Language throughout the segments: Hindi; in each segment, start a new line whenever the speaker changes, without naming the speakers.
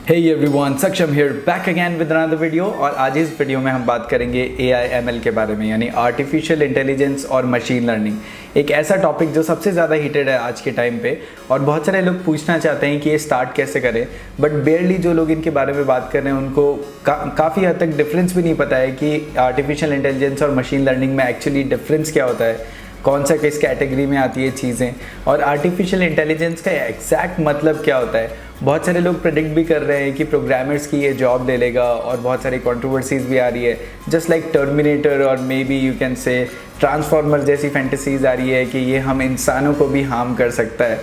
Hey everyone, सक्षम here back again with another video। और आज इस वीडियो में हम बात करेंगे AI/ML के बारे में, यानी आर्टिफिशियल इंटेलिजेंस और मशीन लर्निंग। एक ऐसा टॉपिक जो सबसे ज़्यादा हीटेड है आज के टाइम पे, और बहुत सारे लोग पूछना चाहते हैं कि ये स्टार्ट कैसे करें, बट बेयरली जो लोग इनके बारे में बात कर रहे हैं उनको काफ़ी हद तक डिफरेंस भी नहीं पता है कि आर्टिफिशियल इंटेलिजेंस और मशीन लर्निंग में एक्चुअली डिफरेंस क्या होता है, कौन सा किस कैटेगरी में आती है चीज़ें, और आर्टिफिशियल इंटेलिजेंस का एग्जैक्ट मतलब क्या होता है। बहुत सारे लोग प्रेडिक्ट भी कर रहे हैं कि प्रोग्रामर्स की ये जॉब ले लेगा, और बहुत सारी कंट्रोवर्सीज भी आ रही है, जस्ट लाइक टर्मिनेटर और मे बी यू कैन से ट्रांसफॉर्मर जैसी फैंटेसीज आ रही है कि ये हम इंसानों को भी हार्म कर सकता है।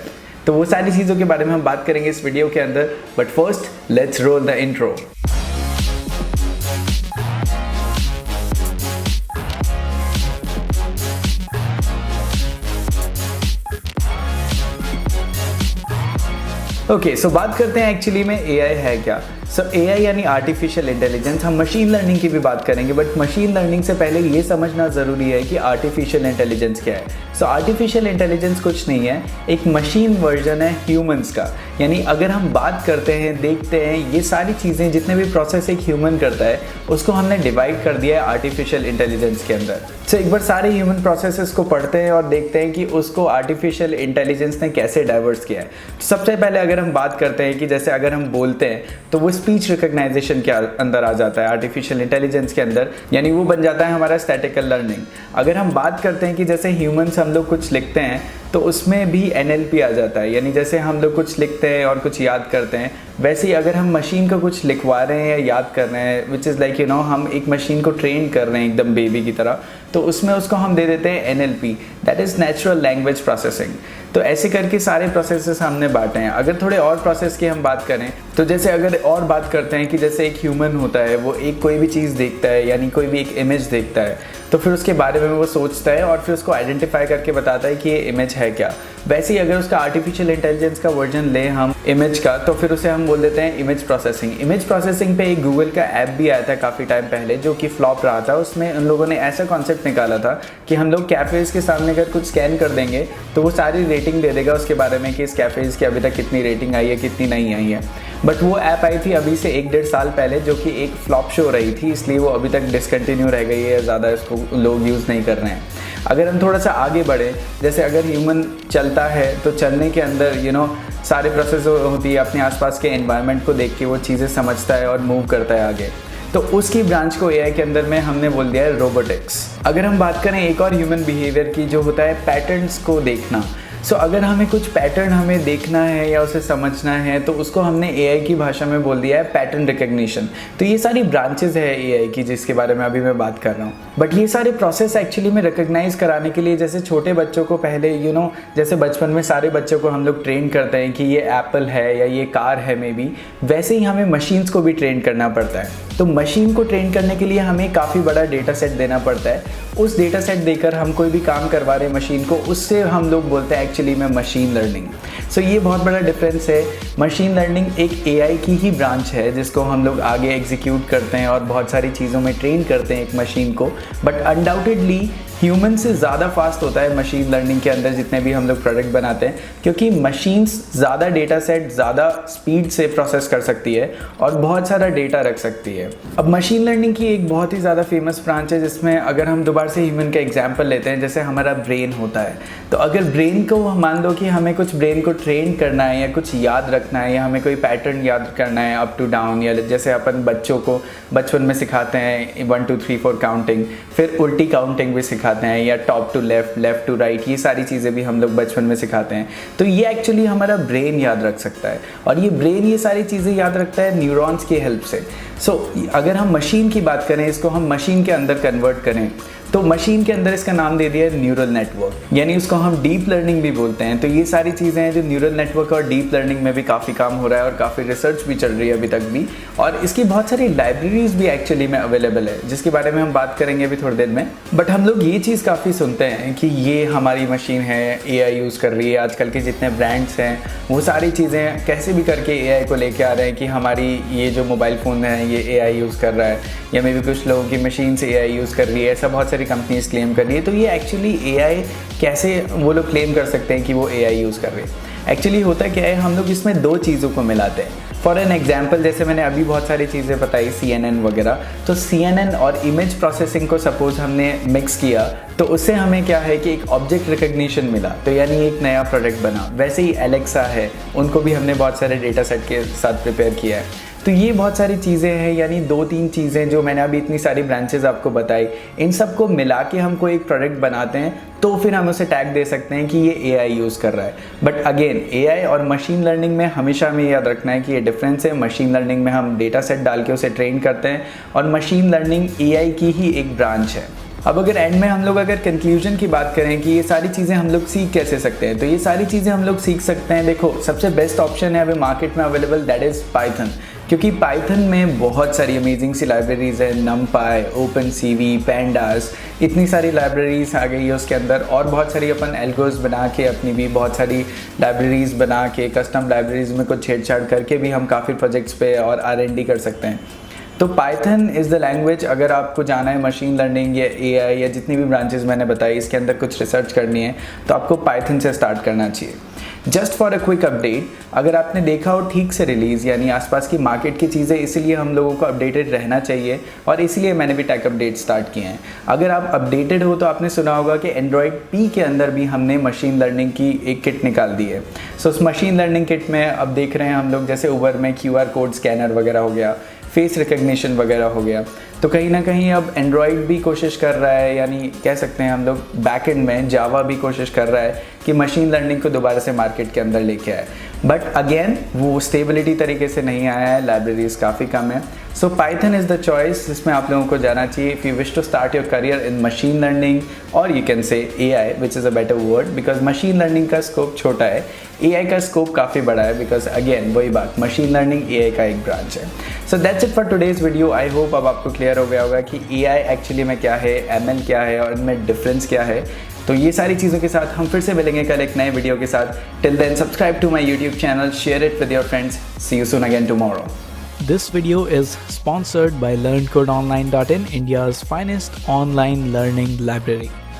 तो वो सारी चीज़ों के बारे में हम बात करेंगे इस वीडियो के अंदर, but first let's roll the intro. Okay, so बात करते हैं एक्चुअली में AI है क्या। सो AI यानी आर्टिफिशियल इंटेलिजेंस। हम मशीन लर्निंग की भी बात करेंगे, बट मशीन लर्निंग से पहले ये समझना ज़रूरी है कि आर्टिफिशियल इंटेलिजेंस क्या है। सो आर्टिफिशियल इंटेलिजेंस कुछ नहीं है, एक मशीन वर्जन है ह्यूमंस का। यानी अगर हम बात करते हैं, देखते हैं, ये सारी चीज़ें जितने भी प्रोसेस एक ह्यूमन करता है उसको हमने डिवाइड कर दिया है आर्टिफिशियल इंटेलिजेंस के अंदर। सो एक बार सारे ह्यूमन प्रोसेसेस को पढ़ते हैं और देखते हैं कि उसको आर्टिफिशियल इंटेलिजेंस ने कैसे डाइवर्स किया है। सबसे पहले अगर हम बात करते हैं कि जैसे अगर हम बोलते हैं तो वो स्पीच रिकॉग्नाइजेशन के अंदर आ जाता है आर्टिफिशियल इंटेलिजेंस के अंदर, यानी वो बन जाता है हमारा स्टैटिकल लर्निंग। अगर हम बात करते हैं कि जैसे ह्यूमंस हम लोग कुछ लिखते हैं तो उसमें भी NLP आ जाता है, यानी जैसे हम लोग कुछ लिखते हैं और कुछ याद करते हैं, वैसे ही अगर हम मशीन को कुछ लिखवा रहे हैं या याद कर रहे हैं, which is like you know हम एक मशीन को ट्रेन कर रहे हैं एकदम बेबी की तरह, तो उसमें उसको हम दे देते हैं NLP, that is natural language processing. तो ऐसे करके सारे प्रोसेसेस हमने बांटे हैं। अगर थोड़े और प्रोसेस की हम बात करें तो जैसे अगर और बात करते हैं कि जैसे एक ह्यूमन होता है, वो एक कोई भी चीज़ देखता है, यानी कोई भी एक इमेज देखता है, तो फिर उसके बारे में वो सोचता है और फिर उसको आइडेंटिफाई करके बताता है कि ये इमेज है क्या। वैसे ही अगर उसका आर्टिफिशियल इंटेलिजेंस का वर्जन लें हम इमेज का, तो फिर उसे हम बोल देते हैं इमेज प्रोसेसिंग। इमेज प्रोसेसिंग पे एक गूगल का ऐप भी आया था काफ़ी टाइम पहले, जो कि फ्लॉप रहा था। उसमें उन लोगों ने ऐसा कॉन्सेप्ट निकाला था कि हम लोग कैफ़ेज़ के सामने अगर कुछ स्कैन कर देंगे तो वो सारी रेटिंग दे देगा उसके बारे में कि इस कैफ़ेज़ की अभी तक कितनी रेटिंग आई है, कितनी नहीं आई है। बट वो ऐप आई थी अभी से 1-1.5 साल पहले, जो कि एक फ्लॉप शो रही थी, इसलिए वो अभी तक डिसकंटिन्यू रह गई है, ज़्यादा इसको लोग यूज़ नहीं कर रहे हैं। अगर हम थोड़ा सा आगे बढ़े, जैसे अगर ह्यूमन चलता है तो चलने के अंदर सारे प्रोसेस होती है, अपने आसपास के एनवायरनमेंट को देख के वो चीज़ें समझता है और मूव करता है आगे, तो उसकी ब्रांच को AI के अंदर में हमने बोल दिया है रोबोटिक्स। अगर हम बात करें एक और ह्यूमन बिहेवियर की, जो होता है पैटर्न्स को देखना। सो अगर हमें कुछ पैटर्न हमें देखना है या उसे समझना है तो उसको हमने AI की भाषा में बोल दिया है पैटर्न रिकग्निशन। तो ये सारी ब्रांचेस है AI की जिसके बारे में अभी मैं बात कर रहा हूँ। बट ये सारे प्रोसेस एक्चुअली में रिकग्नाइज कराने के लिए, जैसे छोटे बच्चों को पहले जैसे बचपन में सारे बच्चों को हम लोग ट्रेन करते हैं कि ये एप्पल है या ये कार है मे बी, वैसे ही हमें मशीन्स को भी ट्रेन करना पड़ता है। तो मशीन को ट्रेन करने के लिए हमें काफ़ी बड़ा डेटा सेट देना पड़ता है। उस डेटा सेट देकर हम कोई भी काम करवा रहे हैं मशीन को, उससे हम लोग बोलते हैं एक्चुअली में मशीन लर्निंग। सो ये बहुत बड़ा डिफरेंस है। मशीन लर्निंग एक AI की ही ब्रांच है जिसको हम लोग आगे एग्जीक्यूट करते हैं और बहुत सारी चीज़ों में ट्रेन करते हैं एक मशीन को, बट अनडाउटेडली ह्यूमन से ज़्यादा फास्ट होता है मशीन लर्निंग के अंदर जितने भी हम लोग प्रोडक्ट बनाते हैं, क्योंकि मशीन्स ज़्यादा डेटा सेट ज़्यादा स्पीड से प्रोसेस कर सकती है और बहुत सारा डेटा रख सकती है। अब मशीन लर्निंग की एक बहुत ही ज़्यादा फेमस ब्रांच है जिसमें अगर हम दोबारा से ह्यूमन का एग्जाम्पल लेते हैं, जैसे हमारा ब्रेन होता है, तो अगर ब्रेन को मान लो कि हमें कुछ ब्रेन को ट्रेन करना है या कुछ याद रखना है या हमें कोई पैटर्न याद करना है अप टू डाउन, या जैसे अपन बच्चों को बचपन में सिखाते हैं 1 2 3 4 काउंटिंग, फिर उल्टी काउंटिंग भी सिखाते हैं, या top to left, left to right, ये सारी चीज़ें भी हम लोग बचपन में सिखाते हैं। तो ये एक्चुअली हमारा ब्रेन याद रख सकता है, और ये ब्रेन ये सारी चीज़ें याद रखता है न्यूरॉन्स की हेल्प से। सो अगर हम मशीन की बात करें, इसको हम मशीन के अंदर कन्वर्ट करें, तो मशीन के अंदर इसका नाम दे दिया है न्यूरल नेटवर्क, यानी उसको हम डीप लर्निंग भी बोलते हैं। तो ये सारी चीज़ें हैं जो न्यूरल नेटवर्क और डीप लर्निंग में भी काफ़ी काम हो रहा है और काफ़ी रिसर्च भी चल रही है अभी तक भी, और इसकी बहुत सारी लाइब्रेरीज भी एक्चुअली में अवेलेबल है जिसके बारे में हम बात करेंगे अभी थोड़ी देर में। बट हम लोग ये चीज़ काफ़ी सुनते हैं कि ये हमारी मशीन है, AI यूज़ कर रही है। आजकल के जितने ब्रांड्स हैं वो सारी चीज़ें कैसे भी करके AI को लेके आ रहे हैं कि हमारी ये जो मोबाइल फ़ोन है ये AI यूज़ कर रहा है, या मे भी कुछ लोगों की मशीन से AI यूज़ कर रही है, ऐसा बहुत सारी कंपनीज क्लेम कर रही है। तो ये एक्चुअली AI कैसे वो लोग क्लेम कर सकते हैं कि वो AI यूज़ कर रहे हैं? एक्चुअली होता क्या है, हम लोग इसमें दो चीज़ों को मिलाते हैं। फॉर एन एग्जाम्पल, जैसे मैंने अभी बहुत सारी चीज़ें बताई CNN वगैरह, तो CNN और इमेज प्रोसेसिंग को सपोज हमने मिक्स किया तो उससे हमें क्या है कि एक ऑब्जेक्ट रिकग्निशन मिला, तो यानी एक नया प्रोडक्ट बना। वैसे ही एलेक्सा है, उनको भी हमने बहुत सारे डेटा सेट के साथ प्रिपेयर किया है। तो ये बहुत सारी चीज़ें हैं, यानी 2-3 चीज़ें जो मैंने अभी इतनी सारी ब्रांचेस आपको बताई, इन सब को मिला के हम कोई एक प्रोडक्ट बनाते हैं, तो फिर हम उसे टैग दे सकते हैं कि ये AI यूज़ कर रहा है। बट अगेन AI और मशीन लर्निंग में हमेशा हमें याद रखना है कि ये डिफरेंस है। मशीन लर्निंग में हम डेटा सेट डाल के उसे ट्रेन करते हैं और मशीन लर्निंग AI की ही एक ब्रांच है। अब अगर एंड में हम लोग अगर कंक्लूजन की बात करें कि ये सारी चीज़ें हम लोग सीख कैसे सकते हैं, तो ये सारी चीज़ें हम लोग सीख सकते हैं। देखो, सबसे बेस्ट ऑप्शन है अभी मार्केट में अवेलेबल, दैट इज़ पाइथन, क्योंकि पाइथन में बहुत सारी अमेजिंग सी लाइब्रेरीज़ है। NumPy, OpenCV, Pandas, इतनी सारी लाइब्रेरीज़ आ गई है उसके अंदर, और बहुत सारी अपन एल्गोज बना के अपनी भी बहुत सारी लाइब्रेरीज़ बना के, कस्टम लाइब्रेरीज़ में कुछ छेड़छाड़ करके भी हम काफ़ी प्रोजेक्ट्स पे और R&D कर सकते हैं। तो पाइथन इज़ द लैंग्वेज, अगर आपको जाना है मशीन लर्निंग या AI या जितनी भी ब्रांचेस मैंने बताई इसके अंदर कुछ रिसर्च करनी है, तो आपको पाइथन से स्टार्ट करना चाहिए। Just for a quick update, अगर आपने देखा हो ठीक से रिलीज़ यानी आसपास की मार्केट की चीज़ें, इसीलिए हम लोगों को अपडेटेड रहना चाहिए और इसीलिए मैंने भी टेक अपडेट स्टार्ट किए हैं। अगर आप अपडेटेड हो तो आपने सुना होगा कि एंड्रॉयड P के अंदर भी हमने मशीन लर्निंग की एक किट निकाल दी है। सो उस मशीन लर्निंग किट में अब देख रहे हैं हम लोग, जैसे उबर में QR कोड स्कैनर वगैरह हो गया, फेस रिकग्निशन वगैरह हो गया, तो कहीं ना कहीं अब एंड्रॉयड भी कोशिश कर रहा है, यानी कह सकते हैं हम लोग बैकएंड में जावा भी कोशिश कर रहा है कि मशीन लर्निंग को दोबारा से मार्केट के अंदर लेके आए। बट अगेन वो स्टेबिलिटी तरीके से नहीं आया है, लाइब्रेरीज काफ़ी कम है। So Python is the choice जिसमें आप लोगों को जाना चाहिए if you wish to start your career in machine learning, और you can say AI, which is a better word, because machine learning का स्कोप छोटा है, AI का स्कोप काफ़ी बड़ा है, बिकॉज अगेन वही बात, मशीन लर्निंग AI का एक ब्रांच है। So that's it for today's video. I hope अब आपको क्लियर हो गया होगा कि AI एक्चुअली में क्या है, ML क्या है और इनमें डिफरेंस क्या है। तो ये सारी चीज़ों के साथ हम फिर से मिलेंगे कल एक नए वीडियो के साथ। Till then subscribe to my YouTube channel, share it with your friends. See you soon again tomorrow.
This video is sponsored by LearnCodeOnline.in, India's finest online learning library.